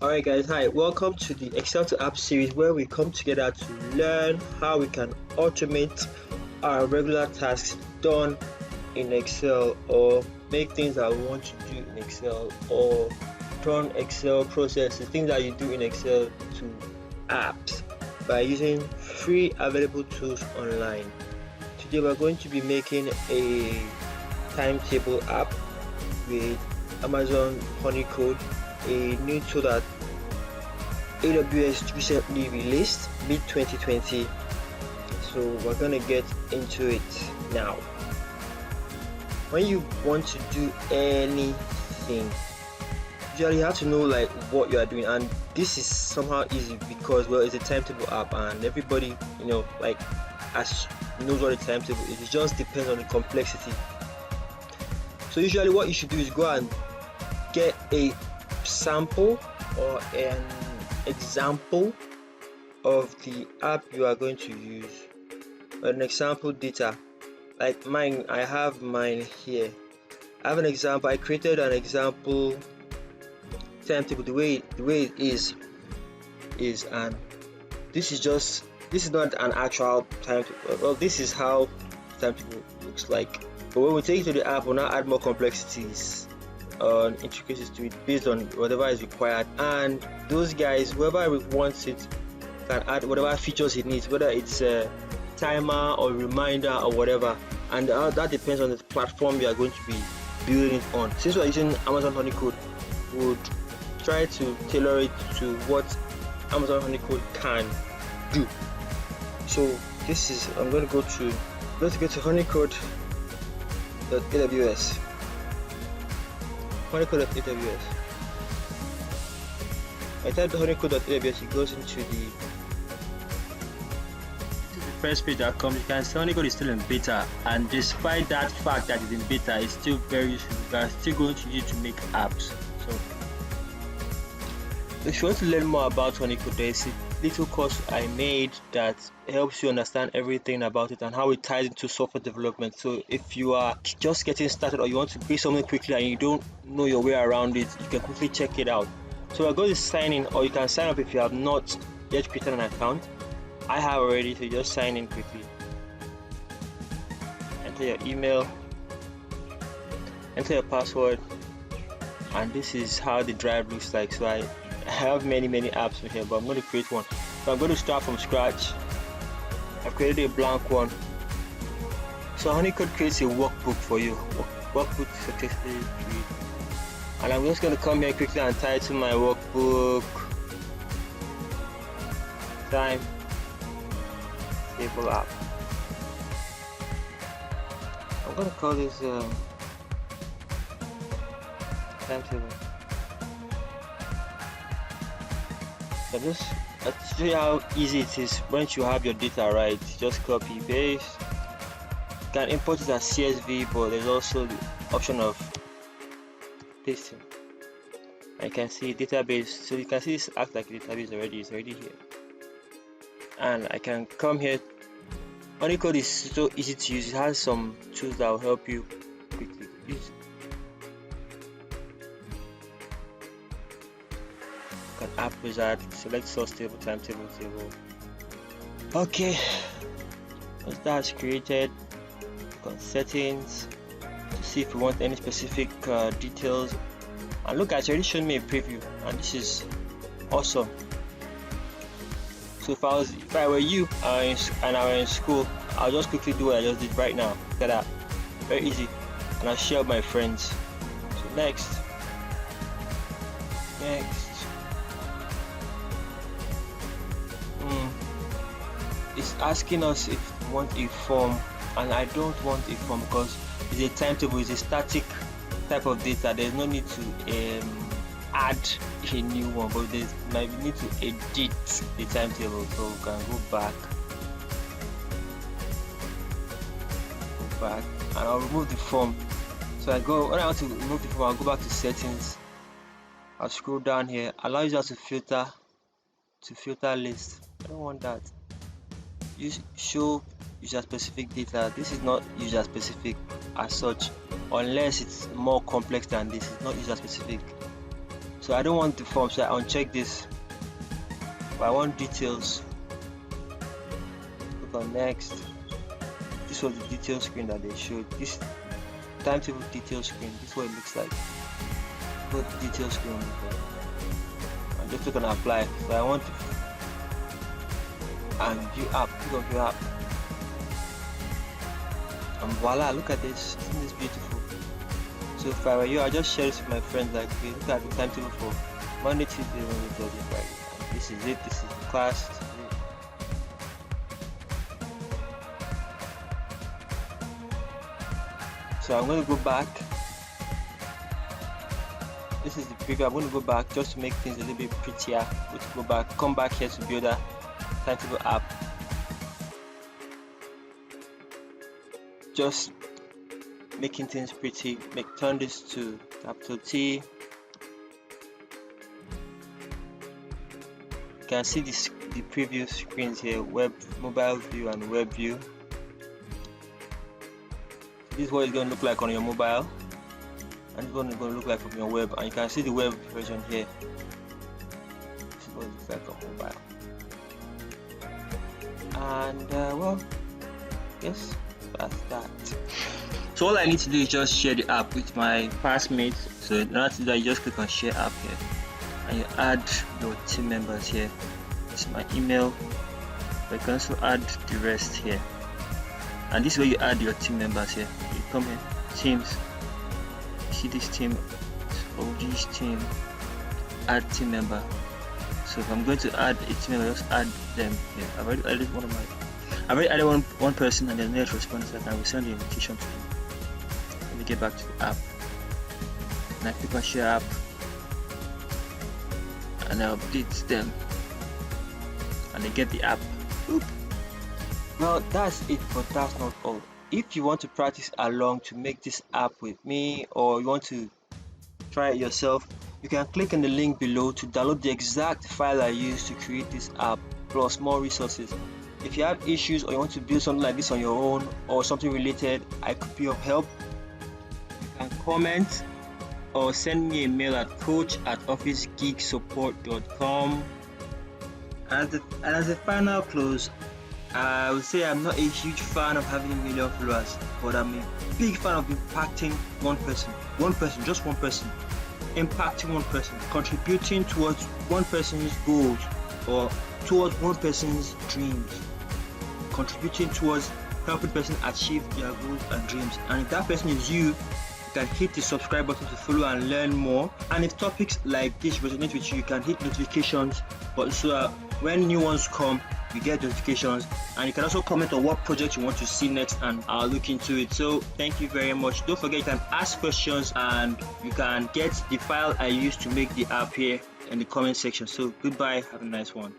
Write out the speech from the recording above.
Alright guys, hi, welcome to the Excel to App series where we come together to learn how we can automate our regular tasks done in Excel, or make things that we want to do in Excel, or turn Excel processes, things that you do in Excel, to apps by using free available tools online. Today we're going to be making a timetable app with Amazon Honeycode, a new tool that AWS recently released mid-2020. So we're gonna get into it now. When you want to do anything, usually you have to know like what you are doing, and this is somehow easy because, well, it's a timetable app and everybody knows what a timetable is. It just depends on the complexity. So usually what you should do is go and get a sample or an example of the app you are going to use, an example data like mine. I have mine here. I have an example. I created an example timetable. The way it is, and this is not an actual timetable. Well, this is how timetable looks like. But when we take it to the app, we'll now add more complexities, intricacies to it based on whatever is required. And those guys, whoever wants it, can add whatever features it needs, whether it's a timer or reminder or whatever. And that depends on the platform you are going to be building it on. Since we're using Amazon Honeycode, we would try to tailor it to what Amazon Honeycode can do. So this is, I'm going to go to honeycode.aws. honeycode.aws. I type the honeycode.aws, it goes into the first page that comes. You can see Honeycode is still in beta, and despite that fact that it's in beta, it's still very useful. We are still going to use it to make apps. So if you want to learn more about Honeycode, there is a little course I made that helps you understand everything about it and how it ties into software development. So if you are just getting started, or you want to create something quickly and you don't know your way around it, you can quickly check it out. So we're going to sign in, or you can sign up if you have not yet created an account. I have already, so just sign in quickly. Enter your email, enter your password, and this is how the drive looks like. So I have many apps in here, but I'm going to create one. So I'm going to start from scratch. I've created a blank one. So Honeycode creates a workbook for you. Workbook successfully created. And I'm just going to come here quickly and title my workbook Timetable App. I'm going to call this timetable. So let's show you how easy it is once you have your data right. Just copy paste. You can import it as CSV, but there's also the option of pasting. I can see database, so you can see this acts like a database already. It's already here, and I can come here. Honeycode is so easy to use. It has some tools that will help you quickly use. An app wizard, select source table, timetable table. Okay, once that's created, click on settings to see if we want any specific details. And look, it's already shown me a preview, and this is awesome. So if I were you and I were in school, I'll just quickly do what I just did right now. Look at that, very easy, and I'll share with my friends. So next. It's asking us if we want a form, and I don't want a form because it's a timetable. It's a static type of data. There's no need to add a new one, but there's might need to edit the timetable. So we can go back, and I'll remove the form. So when I want to remove the form, I'll go back to settings. I'll scroll down here, allow users to filter list. I don't want that. Show user specific data. This is not user specific as such, unless it's more complex than this. It's not user specific. So I don't want the form, so I uncheck this. But I want details. Click on next. This was the detail screen that they showed. This timetable detail screen. This is what it looks like. What the detail screen looks like. I'm just gonna apply. So I want to and view app. Click on view app. And voila! Look at this. Isn't this beautiful? So if I were you, I just share this with my friends. Like, okay, look at the timetable for Monday, Tuesday, Wednesday, Thursday, Friday. This is it. This is the class. This is it. So I'm going to go back. This is the preview. I'm going to go back just to make things a little bit prettier. Let's go back. Come back here to build a timetable app. Just making things pretty. Turn this to capital T. You can see the preview screens here: web, mobile view, and web view. This is what it's going to look like on your mobile, and it's going to look like on your web. And you can see the web version here. This is what it looks like on mobile. And well, yes, that's that. So all I need to do is just share the app with my classmates. So in order to do that, you just click on share app here, and you add your team members here. This is my email, but you can also add the rest here. And this is where you add your team members here. You come here, teams. You see this team, OG's team, add team member. So if I'm going to add a team member, just add them here. I've already added one person, and then next response that I will send the invitation to them. Let me get back to the app. And I click on share app, and I update them, and they get the app. Oop. Well, that's it, but that's not all. If you want to practice along to make this app with me, or you want to try it yourself, you can click on the link below to download the exact file I used to create this app, plus more resources. If you have issues or you want to build something like this on your own or something related, I could be of help. You can comment or send me a mail at coach@officegeeksupport.com. And as a final close, I would say I'm not a huge fan of having a million followers, but I'm a big fan of impacting one person, just one person, impacting one person, contributing towards one person's goals or towards one person's dreams, contributing towards helping person achieve their goals and dreams. And if that person is you, you can hit the subscribe button to follow and learn more. And if topics like this resonate with you, you can hit notifications, but so that when new ones come, you get notifications. And you can also comment on what project you want to see next, and I'll look into it. So thank you very much. Don't forget, you can ask questions, and you can get the file I used to make the app here in the comment section. So goodbye, have a nice one.